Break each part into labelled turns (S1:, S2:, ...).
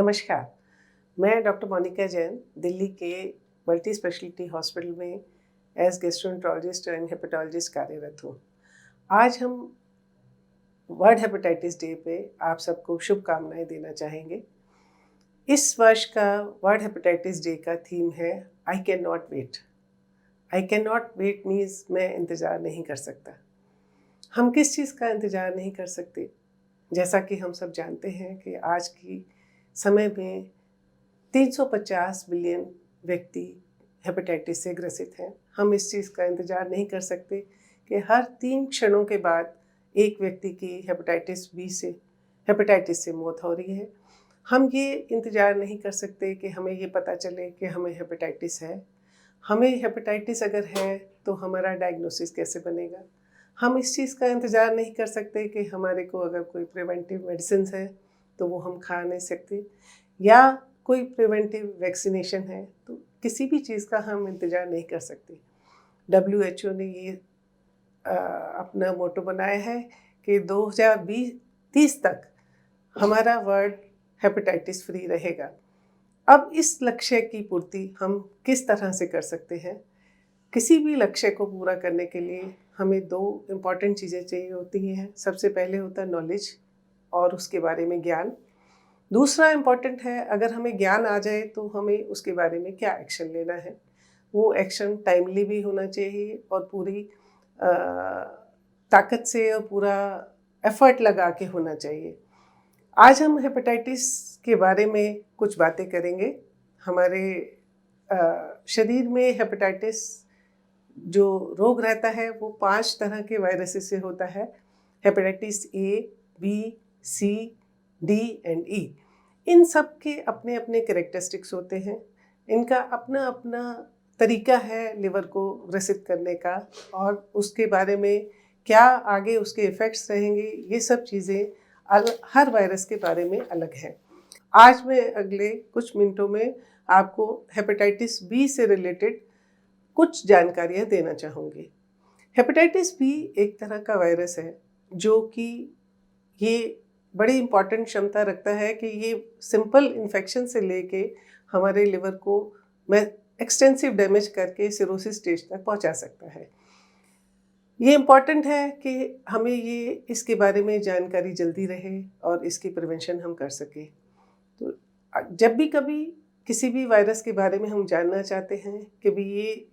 S1: नमस्कार, मैं डॉक्टर मोनिका जैन दिल्ली के मल्टी स्पेशलिटी हॉस्पिटल में एज गैस्ट्रोएंटरोलॉजिस्ट एंड हेपेटोलॉजिस्ट कार्यरत हूँ। आज हम वर्ल्ड हेपेटाइटिस डे पे आप सबको शुभकामनाएं देना चाहेंगे। इस वर्ष का वर्ल्ड हेपेटाइटिस डे का थीम है I can not wait. I can not wait means मैं इंतज़ार नहीं कर सकता। हम किस चीज़ का इंतज़ार नहीं कर सकते? जैसा कि हम सब जानते हैं कि आज की समय में 350 बिलियन व्यक्ति हेपेटाइटिस से ग्रसित हैं। हम इस चीज़ का इंतज़ार नहीं कर सकते कि हर 3 क्षणों के बाद एक व्यक्ति की हेपेटाइटिस से मौत हो रही है। हम ये इंतज़ार नहीं कर सकते कि हमें ये पता चले कि हमें हेपेटाइटिस है। हमें हेपेटाइटिस अगर है तो हमारा डायग्नोसिस कैसे बनेगा? हम इस चीज़ का इंतज़ार नहीं कर सकते कि हमारे को अगर कोई प्रिवेंटिव मेडिसिन्स है तो वो हम खा नहीं सकते, या कोई प्रिवेंटिव वैक्सीनेशन है, तो किसी भी चीज़ का हम इंतज़ार नहीं कर सकते। WHO ने ये अपना मोटो बनाया है कि 2030 तक हमारा वर्ल्ड हेपेटाइटिस फ्री रहेगा। अब इस लक्ष्य की पूर्ति हम किस तरह से कर सकते हैं? किसी भी लक्ष्य को पूरा करने के लिए हमें 2 इम्पॉर्टेंट चीज़ें चाहिए होती हैं। सबसे पहले होता है नॉलेज और उसके बारे में ज्ञान। दूसरा इम्पॉर्टेंट है, अगर हमें ज्ञान आ जाए तो हमें उसके बारे में क्या एक्शन लेना है। वो एक्शन टाइमली भी होना चाहिए और पूरी ताकत से और पूरा एफर्ट लगा के होना चाहिए। आज हम हेपेटाइटिस के बारे में कुछ बातें करेंगे। हमारे शरीर में हेपेटाइटिस जो रोग रहता है वो 5 तरह के वायरसेस से होता है। Hepatitis A, B, C, D and E. इन सब के अपने अपने कैरेक्टरिस्टिक्स होते हैं। इनका अपना अपना तरीका है लिवर को ग्रसित करने का, और उसके बारे में क्या आगे उसके इफ़ेक्ट्स रहेंगे, ये सब चीज़ें हर वायरस के बारे में अलग हैं। आज मैं अगले कुछ मिनटों में आपको हेपेटाइटिस बी से रिलेटेड कुछ जानकारियाँ देना चाहूँगी। हेपेटाइटिस बी एक तरह का वायरस है जो कि ये बड़ी इम्पॉर्टेंट क्षमता रखता है कि ये सिंपल इन्फेक्शन से लेके हमारे लिवर को एक्सटेंसिव डैमेज करके सिरोसिस स्टेज तक पहुंचा सकता है। ये इम्पॉर्टेंट है कि हमें ये इसके बारे में जानकारी जल्दी रहे और इसकी प्रिवेंशन हम कर सकें। तो जब भी कभी किसी भी वायरस के बारे में हम जानना चाहते हैं कि भी ये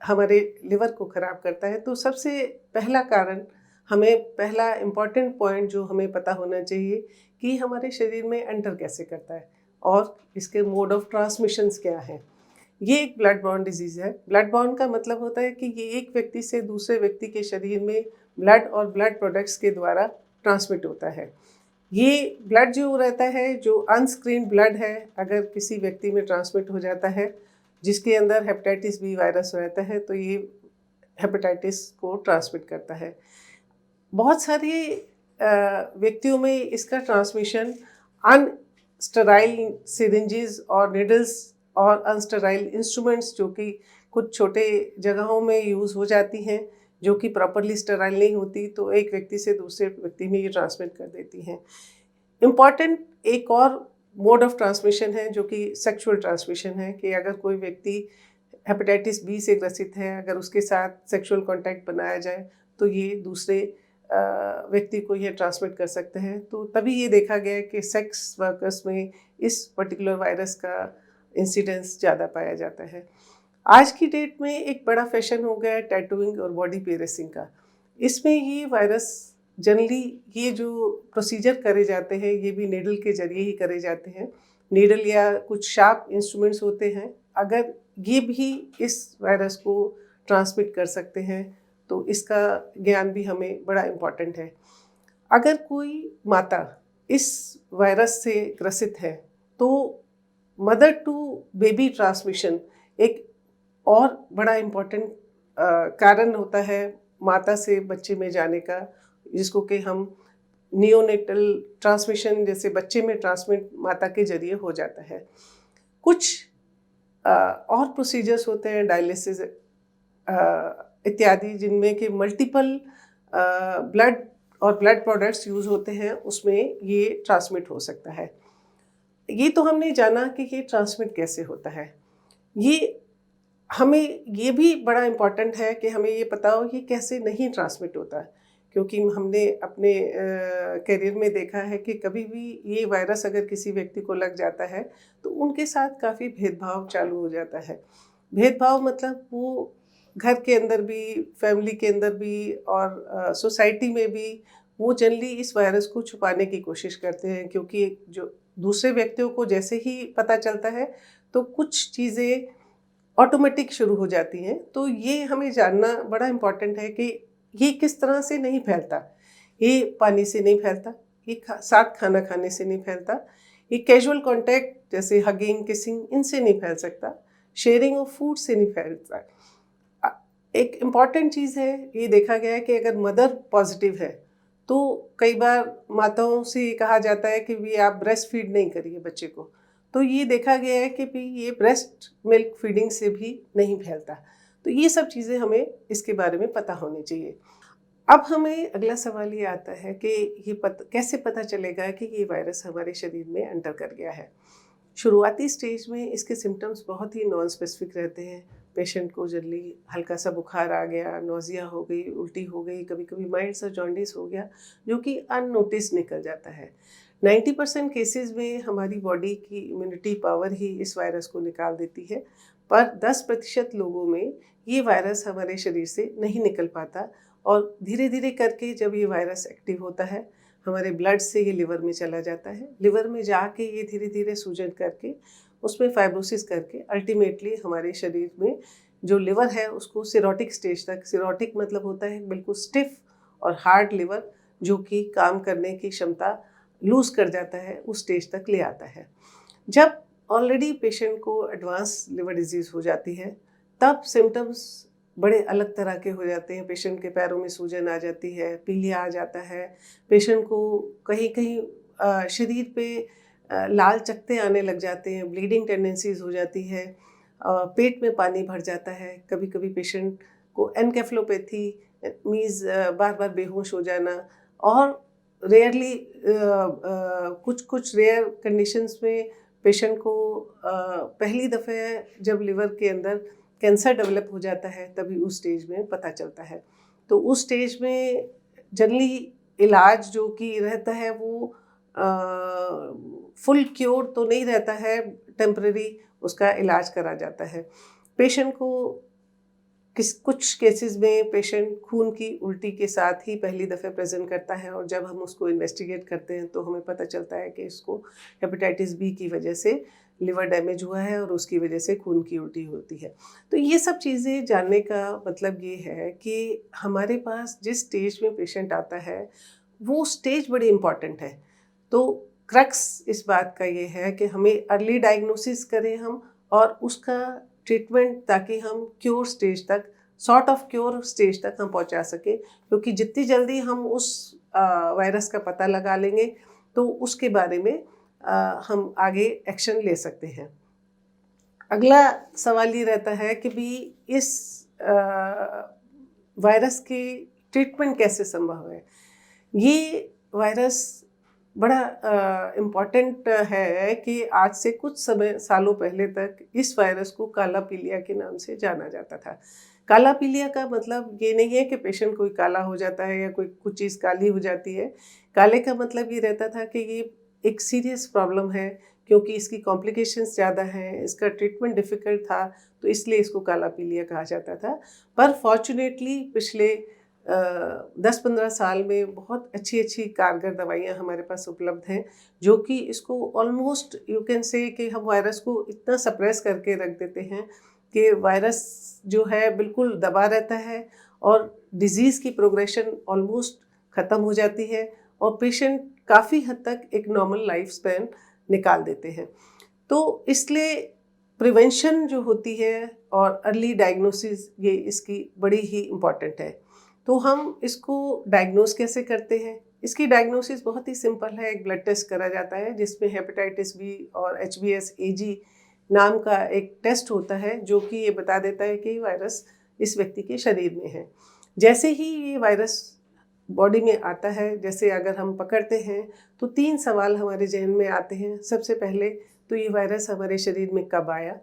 S1: हमारे लिवर को ख़राब करता है, तो सबसे पहला कारण, पहला इम्पॉर्टेंट पॉइंट जो हमें पता होना चाहिए कि हमारे शरीर में एंटर कैसे करता है और इसके मोड ऑफ ट्रांसमिशंस क्या हैं। ये एक ब्लड बॉर्न डिजीज़ है। ब्लड बॉर्न का मतलब होता है कि ये एक व्यक्ति से दूसरे व्यक्ति के शरीर में ब्लड और ब्लड प्रोडक्ट्स के द्वारा ट्रांसमिट होता है। ये ब्लड जो रहता है, जो अनस्क्रीन्ड ब्लड है, अगर किसी व्यक्ति में ट्रांसमिट हो जाता है जिसके अंदर हेपेटाइटिस बी वायरस रहता है, तो ये हेपेटाइटिस को ट्रांसमिट करता है। बहुत सारे व्यक्तियों में इसका ट्रांसमिशन अनस्टेराइल सिरिंजेस और निडल्स और अनस्टेराइल इंस्ट्रूमेंट्स, जो कि कुछ छोटे जगहों में यूज़ हो जाती हैं, जो कि प्रॉपरली स्टेराइल नहीं होती, तो एक व्यक्ति से दूसरे व्यक्ति में ये ट्रांसमिट कर देती हैं। इम्पॉर्टेंट एक और मोड ऑफ ट्रांसमिशन है जो कि सेक्सुअल ट्रांसमिशन है, कि अगर कोई व्यक्ति हेपेटाइटिस बी से ग्रसित है, अगर उसके साथ सेक्सुअल कांटेक्ट बनाया जाए तो ये दूसरे व्यक्ति को ये ट्रांसमिट कर सकते हैं। तो तभी ये देखा गया कि सेक्स वर्कर्स में इस पर्टिकुलर वायरस का इंसिडेंस ज़्यादा पाया जाता है। आज की डेट में एक बड़ा फैशन हो गया है टैटूइंग और बॉडी पियर्सिंग का। इसमें ये वायरस जनरली ये जो प्रोसीजर करे जाते हैं ये भी नीडल के ज़रिए ही करे जाते हैं। नीडल या कुछ शार्प इंस्ट्रूमेंट्स होते हैं, अगर ये भी इस वायरस को ट्रांसमिट कर सकते हैं तो इसका ज्ञान भी हमें बड़ा इम्पॉर्टेंट है। अगर कोई माता इस वायरस से ग्रसित है तो मदर टू बेबी ट्रांसमिशन एक और बड़ा इम्पॉर्टेंट कारण होता है माता से बच्चे में जाने का, जिसको कि हम नियोनेटल ट्रांसमिशन, जैसे बच्चे में ट्रांसमिट माता के जरिए हो जाता है। कुछ और प्रोसीजर्स होते हैं, डायलिसिस इत्यादि, जिनमें कि मल्टीपल ब्लड और ब्लड प्रोडक्ट्स यूज़ होते हैं, उसमें ये ट्रांसमिट हो सकता है। ये तो हमने जाना कि ये ट्रांसमिट कैसे होता है। ये हमें ये भी बड़ा इम्पॉर्टेंट है कि हमें ये पता हो कि कैसे नहीं ट्रांसमिट होता है, क्योंकि हमने अपने करियर में देखा है कि कभी भी ये वायरस अगर किसी व्यक्ति को लग जाता है तो उनके साथ काफ़ी भेदभाव चालू हो जाता है। भेदभाव मतलब वो घर के अंदर भी, फैमिली के अंदर भी और सोसाइटी में भी वो जनरली इस वायरस को छुपाने की कोशिश करते हैं, क्योंकि जो दूसरे व्यक्तियों को जैसे ही पता चलता है तो कुछ चीज़ें ऑटोमेटिक शुरू हो जाती हैं। तो ये हमें जानना बड़ा इम्पॉर्टेंट है कि ये किस तरह से नहीं फैलता। ये पानी से नहीं फैलता, ये साथ खाना खाने से नहीं फैलता, ये कैजुअल कॉन्टैक्ट जैसे हगिंग, किसिंग इनसे नहीं फैल सकता, शेयरिंग ऑफ फूड से नहीं फैलता। एक इम्पॉर्टेंट चीज़ है, ये देखा गया है कि अगर मदर पॉजिटिव है तो कई बार माताओं से कहा जाता है कि भी आप ब्रेस्ट फीड नहीं करिए बच्चे को, तो ये देखा गया है कि भी ये ब्रेस्ट मिल्क फीडिंग से भी नहीं फैलता। तो ये सब चीज़ें हमें इसके बारे में पता होनी चाहिए। अब हमें अगला सवाल ये आता है कि ये कैसे पता चलेगा कि ये वायरस हमारे शरीर में एंटर कर गया है। शुरुआती स्टेज में इसके सिम्टम्स बहुत ही नॉन स्पेसिफिक रहते हैं। पेशेंट को जल्दी हल्का सा बुखार आ गया, नौजिया हो गई, उल्टी हो गई, कभी कभी माइल्ड सा जॉन्डिस हो गया, जो कि अननोटिस निकल जाता है। 90% केसेस में हमारी बॉडी की इम्यूनिटी पावर ही इस वायरस को निकाल देती है, पर 10% लोगों में ये वायरस हमारे शरीर से नहीं निकल पाता और धीरे धीरे करके जब ये वायरस एक्टिव होता है हमारे ब्लड से ये लिवर में चला जाता है। लिवर में जाके ये धीरे धीरे सूजन करके उसमें फाइब्रोसिस करके अल्टीमेटली हमारे शरीर में जो लिवर है उसको सिरोटिक स्टेज तक, सिरोटिक मतलब होता है बिल्कुल स्टिफ और हार्ड लिवर, जो कि काम करने की क्षमता लूज कर जाता है, उस स्टेज तक ले आता है। जब ऑलरेडी पेशेंट को एडवांस लिवर डिजीज़ हो जाती है तब सिम्टम्स बड़े अलग तरह के हो जाते हैं। पेशेंट के पैरों में सूजन आ जाती है, पीलिया आ जाता है, पेशेंट को कहीं कहीं शरीर पे लाल चकत्ते आने लग जाते हैं, ब्लीडिंग टेंडेंसीज हो जाती है, पेट में पानी भर जाता है। कभी कभी पेशेंट को एनकेफेलोपैथी मीन्स बार बार बेहोश हो जाना, और रेयरली कुछ कुछ रेयर कंडीशंस में पेशेंट को पहली दफ़े जब लिवर के अंदर कैंसर डेवलप हो जाता है तभी उस स्टेज में पता चलता है। तो उस स्टेज में जनरली इलाज जो कि रहता है वो फुल क्योर तो नहीं रहता है, टेम्परेरी उसका इलाज करा जाता है। पेशेंट को कुछ केसेस में पेशेंट खून की उल्टी के साथ ही पहली दफ़े प्रेजेंट करता है, और जब हम उसको इन्वेस्टिगेट करते हैं तो हमें पता चलता है कि इसको हेपेटाइटिस बी की वजह से लिवर डैमेज हुआ है और उसकी वजह से खून की उल्टी होती है। तो ये सब चीज़ें जानने का मतलब ये है कि हमारे पास जिस स्टेज में पेशेंट आता है वो स्टेज बड़ी इम्पॉर्टेंट है। तो क्रक्स इस बात का ये है कि हमें अर्ली डायग्नोसिस करें हम, और उसका ट्रीटमेंट ताकि हम क्योर स्टेज तक, सॉर्ट ऑफ क्योर स्टेज तक हम पहुंचा सकें, क्योंकि जितनी जल्दी हम उस वायरस का पता लगा लेंगे तो उसके बारे में हम आगे एक्शन ले सकते हैं। अगला सवाल ये रहता है कि भी इस वायरस की ट्रीटमेंट कैसे संभव है। ये वायरस बड़ा इम्पॉर्टेंट है कि आज से कुछ सालों पहले तक इस वायरस को काला पीलिया के नाम से जाना जाता था। काला पीलिया का मतलब ये नहीं है कि पेशेंट कोई काला हो जाता है या कोई कुछ चीज़ काली हो जाती है। काले का मतलब ये रहता था कि ये एक सीरियस प्रॉब्लम है, क्योंकि इसकी कॉम्प्लिकेशंस ज़्यादा हैं, इसका ट्रीटमेंट डिफ़िकल्ट था, तो इसलिए इसको काला पीलिया कहा जाता था। पर फॉर्चुनेटली पिछले 10-15 साल में बहुत अच्छी अच्छी कारगर दवाइयाँ हमारे पास उपलब्ध हैं, जो कि इसको ऑलमोस्ट यू कैन से कि हम वायरस को इतना सप्रेस करके रख देते हैं कि वायरस जो है बिल्कुल दबा रहता है और डिज़ीज़ की प्रोग्रेशन ऑलमोस्ट ख़त्म हो जाती है और पेशेंट काफ़ी हद तक एक नॉर्मल लाइफ स्पैन निकाल देते हैं। तो इसलिए प्रिवेंशन जो होती है और अर्ली डायग्नोसिस, ये इसकी बड़ी ही इम्पॉर्टेंट है। तो हम इसको डायग्नोस कैसे करते हैं? इसकी डायग्नोसिस बहुत ही सिंपल है। एक ब्लड टेस्ट करा जाता है जिसमें हेपेटाइटिस बी और HBsAg नाम का एक टेस्ट होता है, जो कि ये बता देता है कि वायरस इस व्यक्ति के शरीर में है। जैसे ही ये वायरस बॉडी में आता है, जैसे अगर हम पकड़ते हैं तो 3 सवाल हमारे जहन में आते हैं। सबसे पहले तो ये वायरस हमारे शरीर में कब आया,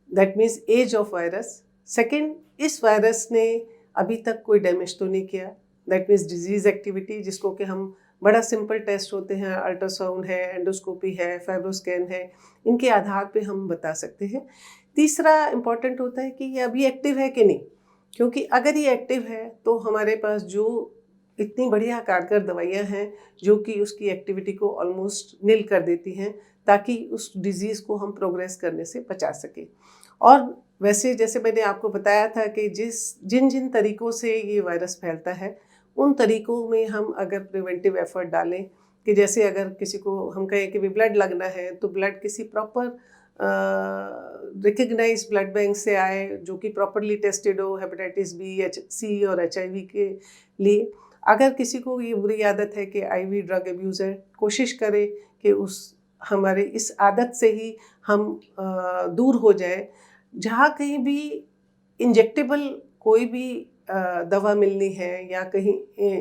S1: that means age of virus. Second, इस वायरस ने अभी तक कोई डैमेज तो नहीं किया, दैट मीन्स डिजीज एक्टिविटी, जिसको कि हम बड़ा सिंपल टेस्ट होते हैं, अल्ट्रासाउंड है, एंडोस्कोपी है, फाइब्रोस्कैन है, इनके आधार पे हम बता सकते हैं। तीसरा इम्पॉर्टेंट होता है कि ये अभी एक्टिव है कि नहीं, क्योंकि अगर ये एक्टिव है तो हमारे पास जो इतनी बढ़िया कारगर दवाइयाँ हैं जो कि उसकी एक्टिविटी को ऑलमोस्ट निल कर देती हैं, ताकि उस डिज़ीज़ को हम प्रोग्रेस करने से बचा सकें। और वैसे जैसे मैंने आपको बताया था कि जिन जिन तरीक़ों से ये वायरस फैलता है, उन तरीक़ों में हम अगर प्रिवेंटिव एफर्ट डालें, कि जैसे अगर किसी को हम कहें कि भी ब्लड लगना है तो ब्लड किसी प्रॉपर रिकग्नाइज ब्लड बैंक से आए, जो कि प्रॉपरली टेस्टेड हो हेपेटाइटिस बी, सी और HIV के लिए। अगर किसी को ये बुरी आदत है कि IV ड्रग अब्यूज़ है, कोशिश करें कि हमारे इस आदत से ही हम दूर हो जाए। जहाँ कहीं भी इंजेक्टेबल कोई भी दवा मिलनी है या कहीं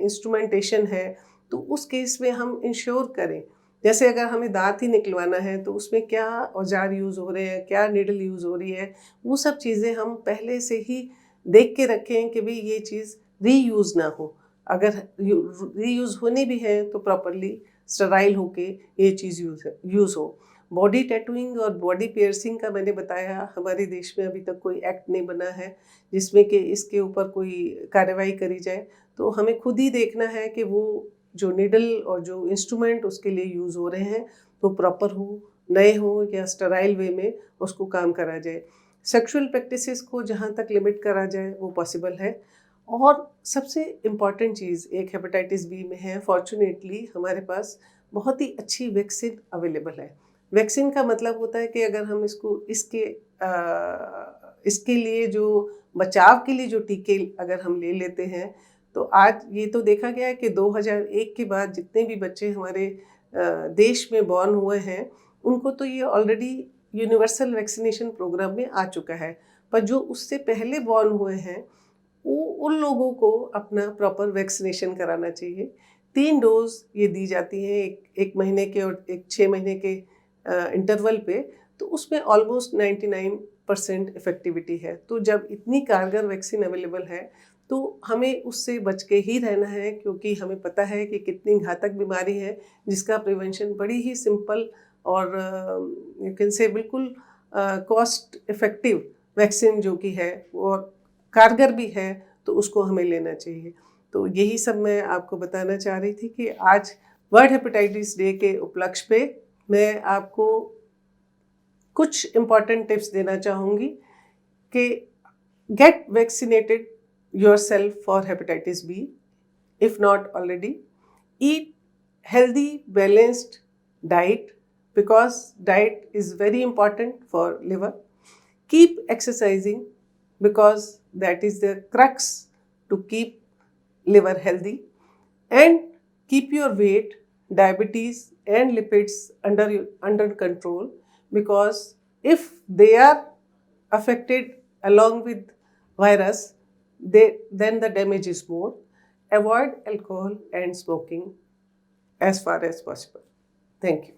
S1: इंस्ट्रूमेंटेशन है, तो उस केस में हम इंश्योर करें। जैसे अगर हमें दांत ही निकलवाना है तो उसमें क्या औजार यूज़ हो रहे हैं, क्या नीडल यूज़ हो रही है, वो सब चीज़ें हम पहले से ही देख के रखें कि भाई ये चीज़ रीयूज़ ना हो। अगर रीयूज़ होनी भी है तो प्रॉपरली स्टराइल होके ये चीज़ यूज़ हो। बॉडी टैटूइंग और बॉडी पियर्सिंग का मैंने बताया, हमारे देश में अभी तक कोई एक्ट नहीं बना है जिसमें कि इसके ऊपर कोई कार्रवाई करी जाए। तो हमें खुद ही देखना है कि वो जो नीडल और जो इंस्ट्रूमेंट उसके लिए यूज़ हो रहे हैं वो प्रॉपर हो, नए हो या स्टराइल वे में उसको काम करा जाए। सेक्सुअल प्रैक्टिसेस को जहाँ तक लिमिट करा जाए वो पॉसिबल है। और सबसे इम्पॉर्टेंट चीज़ एक हेपेटाइटिस बी में है, फॉर्चुनेटली हमारे पास बहुत ही अच्छी वैक्सीन अवेलेबल है। वैक्सीन का मतलब होता है कि अगर हम इसके लिए जो बचाव के लिए जो टीके अगर हम ले लेते हैं, तो आज ये तो देखा गया है कि 2001 के बाद जितने भी बच्चे हमारे देश में बॉर्न हुए हैं, उनको तो ये ऑलरेडी यूनिवर्सल वैक्सीनेशन प्रोग्राम में आ चुका है। पर जो उससे पहले बॉर्न हुए हैं, उन लोगों को अपना प्रॉपर वैक्सीनेशन कराना चाहिए। 3 डोज ये दी जाती हैं, एक महीने के और एक 6 महीने के इंटरवल पे, तो उसमें ऑलमोस्ट 99% इफ़ेक्टिविटी है। तो जब इतनी कारगर वैक्सीन अवेलेबल है तो हमें उससे बच के ही रहना है, क्योंकि हमें पता है कि कितनी घातक बीमारी है जिसका प्रिवेंशन बड़ी ही सिंपल और यू कैन से बिल्कुल कॉस्ट इफ़ेक्टिव वैक्सीन जो कि है और कारगर भी है, तो उसको हमें लेना चाहिए। तो यही सब मैं आपको बताना चाह रही थी कि आज वर्ल्ड हेपेटाइटिस डे के उपलक्ष्य पे मैं आपको कुछ इम्पॉर्टेंट टिप्स देना चाहूँगी कि get vaccinated yourself for hepatitis B if not already. Eat healthy balanced diet because diet is very important for liver. Keep exercising because that is the crux to keep liver healthy, and keep your weight, diabetes and lipids under control, because if they are affected along with virus, then the damage is more. Avoid alcohol and smoking as far as possible. Thank you.